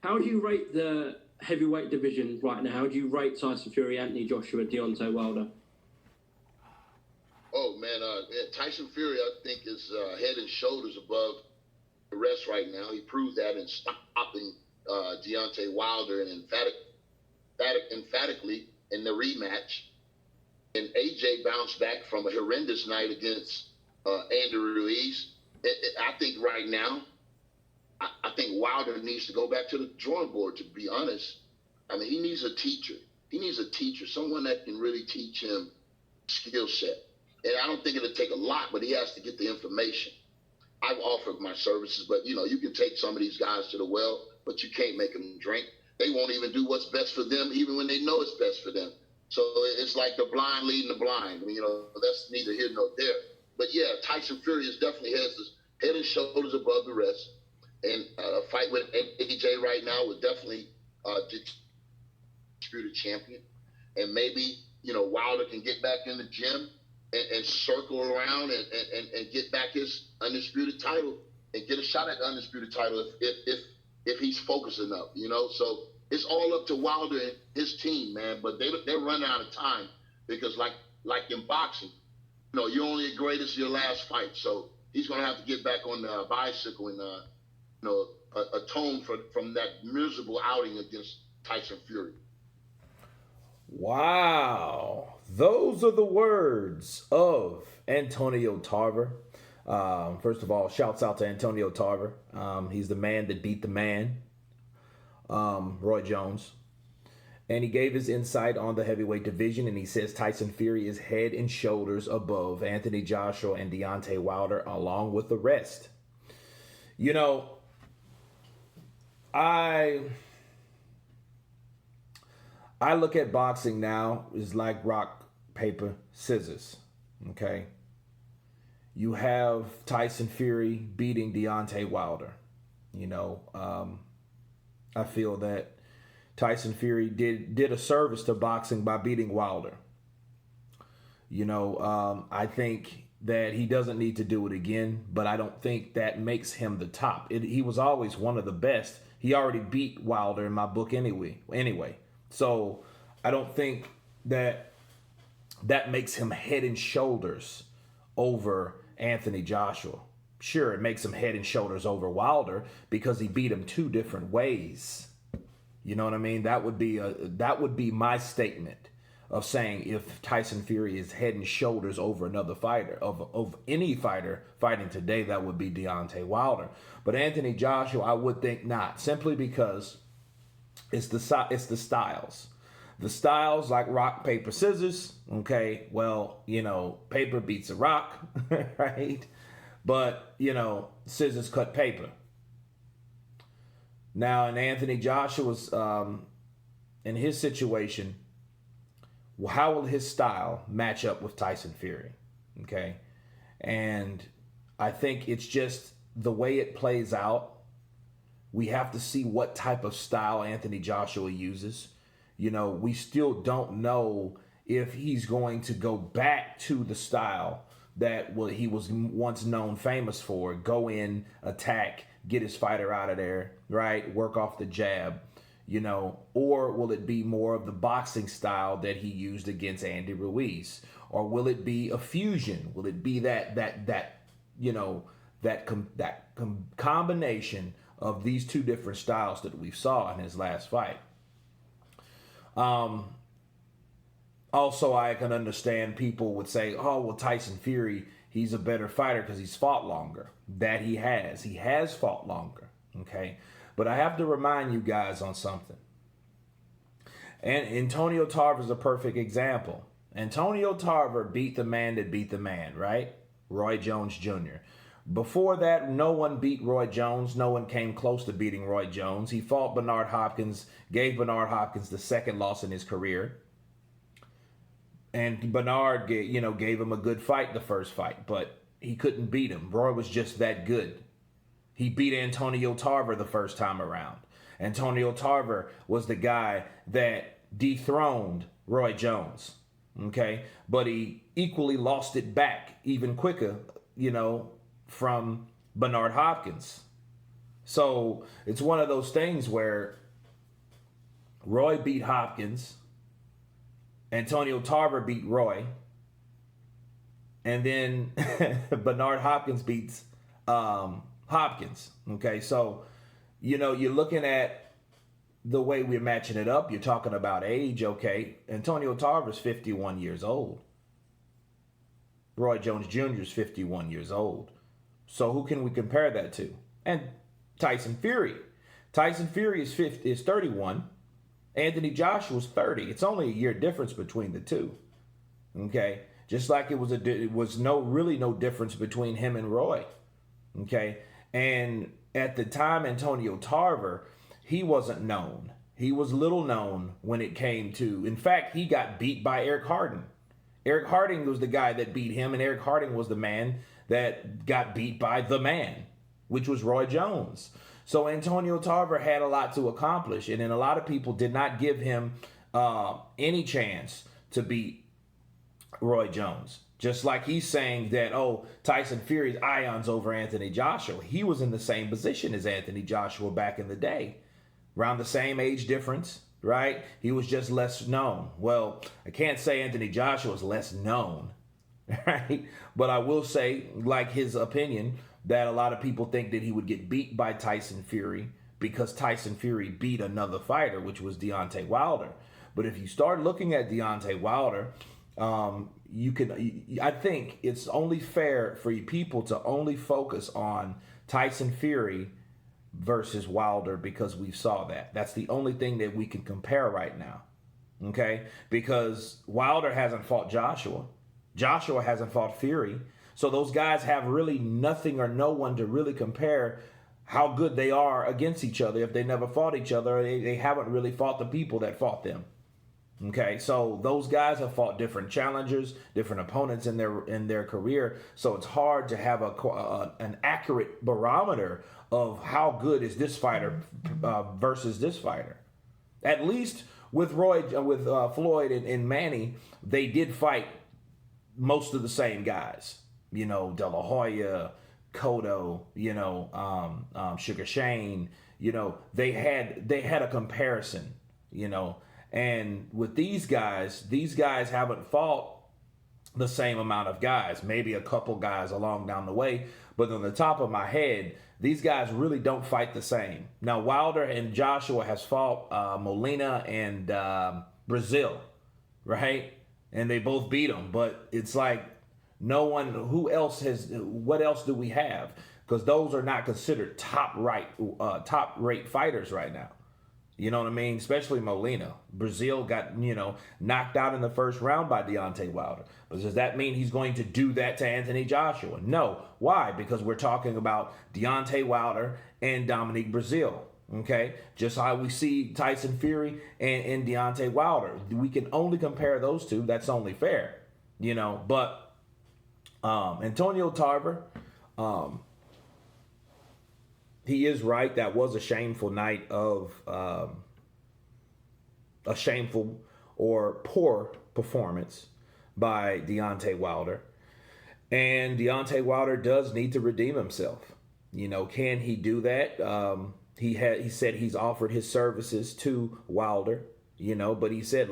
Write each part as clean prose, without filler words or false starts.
How do you rate the heavyweight division right now? How do you rate Tyson Fury, Anthony Joshua, Deontay Wilder? Oh man, Tyson Fury, I think, is head and shoulders above the rest right now. He proved that in stopping Deontay Wilder and emphatically in the rematch. And AJ bounced back from a horrendous night against Andy Ruiz. I think right now, I think Wilder needs to go back to the drawing board, to be honest. I mean, he needs a teacher. He needs a teacher, someone that can really teach him skill set. And I don't think it'll take a lot, but he has to get the information. I've offered my services, but, you can take some of these guys to the well, but you can't make them drink. They won't even do what's best for them, even when they know it's best for them. So it's like the blind leading the blind. I mean, that's neither here nor there. But, yeah, Tyson Fury is definitely head and shoulders above the rest. And a fight with AJ right now would definitely dispute a champion. And maybe, Wilder can get back in the gym and circle around and get back his undisputed title and get a shot at the undisputed title if he's focused enough, So it's all up to Wilder and his team, man. But they're running out of time because like in boxing, you're only as great as your last fight. So he's going to have to get back on the bicycle and, atone from that miserable outing against Tyson Fury. Wow. Those are the words of Antonio Tarver. First of all, shouts out to Antonio Tarver. He's the man that beat the man, Roy Jones. And he gave his insight on the heavyweight division, and he says Tyson Fury is head and shoulders above Anthony Joshua and Deontay Wilder, along with the rest. I look at boxing now as like rock, paper, scissors, okay? You have Tyson Fury beating Deontay Wilder. I feel that Tyson Fury did a service to boxing by beating Wilder. I think that he doesn't need to do it again, but I don't think that makes him the top. He was always one of the best. He already beat Wilder in my book anyway. So I don't think that makes him head and shoulders over Anthony Joshua. Sure, it makes him head and shoulders over Wilder because he beat him two different ways. You know what I mean? That would be my statement of saying if Tyson Fury is head and shoulders over another fighter, of any fighter fighting today, that would be Deontay Wilder. But Anthony Joshua, I would think not, simply because it's the styles. The styles like rock, paper, scissors, okay? Well, paper beats a rock, right? But, scissors cut paper. Now, in Anthony Joshua's, in his situation, how will his style match up with Tyson Fury? Okay. And I think it's just the way it plays out. We have to see what type of style Anthony Joshua uses. We still don't know if he's going to go back to the style that he was once known famous for. Go in, attack, get his fighter out of there, right? Work off the jab. Or will it be more of the boxing style that he used against Andy Ruiz? Or will it be a fusion? Will it be combination of these two different styles that we saw in his last fight? Also, I can understand people would say, oh, well, Tyson Fury, he's a better fighter because he's fought longer. That he has. He has fought longer, okay? But I have to remind you guys on something. And Antonio Tarver is a perfect example. Antonio Tarver beat the man that beat the man, right? Roy Jones Jr. Before that, no one beat Roy Jones. No one came close to beating Roy Jones. He fought Bernard Hopkins, gave Bernard Hopkins the second loss in his career. And Bernard, gave him a good fight the first fight, but he couldn't beat him. Roy was just that good. He beat Antonio Tarver the first time around. Antonio Tarver was the guy that dethroned Roy Jones, okay? But he equally lost it back even quicker, from Bernard Hopkins. So it's one of those things where Roy beat Hopkins, Antonio Tarver beat Roy, and then Bernard Hopkins beats Hopkins. Okay, so you're looking at the way we're matching it up. You're talking about age. Okay, Antonio Tarver's 51 years old. Roy Jones Jr. is 51 years old. So who can we compare that to? And Tyson Fury. Tyson Fury is 31. Anthony Joshua's 30. It's only a year difference between the two. Okay, just like it was no difference between him and Roy. Okay, and at the time, Antonio Tarver, he wasn't known. He was little known when it came to. In fact, he got beat by Eric Harding. Eric Harding was the guy that beat him, and Eric Harding was the man that got beat by the man, which was Roy Jones. So Antonio Tarver had a lot to accomplish, and then a lot of people did not give him any chance to beat Roy Jones. Just like he's saying that, Tyson Fury's ions over Anthony Joshua. He was in the same position as Anthony Joshua back in the day, around the same age difference, right? He was just less known. Well, I can't say Anthony Joshua is less known, right? But I will say, like his opinion, that a lot of people think that he would get beat by Tyson Fury because Tyson Fury beat another fighter, which was Deontay Wilder. But if you start looking at Deontay Wilder, I think it's only fair for you people to only focus on Tyson Fury versus Wilder because we saw that. That's the only thing that we can compare right now. Okay? Because Wilder hasn't fought Joshua. Joshua hasn't fought Fury. So those guys have really nothing or no one to really compare how good they are against each other if they never fought each other. They haven't really fought the people that fought them. Okay, so those guys have fought different challengers, different opponents in their career. So it's hard to have an accurate barometer of how good is this fighter versus this fighter. At least with Floyd and Manny, they did fight most of the same guys. De La Hoya, Cotto, Sugar Shane. They had a comparison. And with these guys haven't fought the same amount of guys, maybe a couple guys along down the way. But on the top of my head, these guys really don't fight the same. Now, Wilder and Joshua has fought Molina and Brazil, right? And they both beat them. But it's like no one, what else do we have? Because those are not considered top-rate fighters right now. You know what I mean? Especially Molina. Brazil got, knocked out in the first round by Deontay Wilder. But does that mean he's going to do that to Anthony Joshua? No. Why? Because we're talking about Deontay Wilder and Dominique Brazil. Okay? Just how we see Tyson Fury and Deontay Wilder. We can only compare those two. That's only fair. But Antonio Tarver, he is right. That was a shameful night of a shameful or poor performance by Deontay Wilder. And Deontay Wilder does need to redeem himself. Can he do that? He said he's offered his services to Wilder, but he said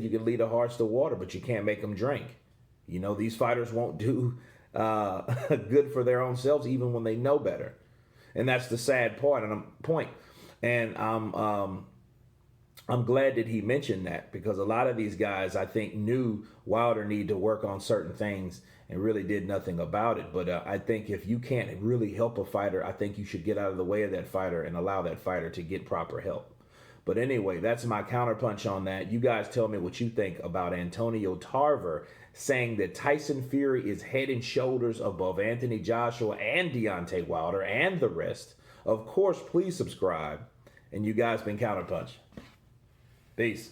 you can lead a horse to water, but you can't make him drink. These fighters won't do good for their own selves even when they know better. And that's the sad point. And I'm glad that he mentioned that, because a lot of these guys, I think, knew Wilder needed to work on certain things and really did nothing about it. But I think if you can't really help a fighter, I think you should get out of the way of that fighter and allow that fighter to get proper help. But anyway, that's my counterpunch on that. You guys tell me what you think about Antonio Tarver saying that Tyson Fury is head and shoulders above Anthony Joshua and Deontay Wilder and the rest. Of course, please subscribe. And you guys been Counterpunch. Peace.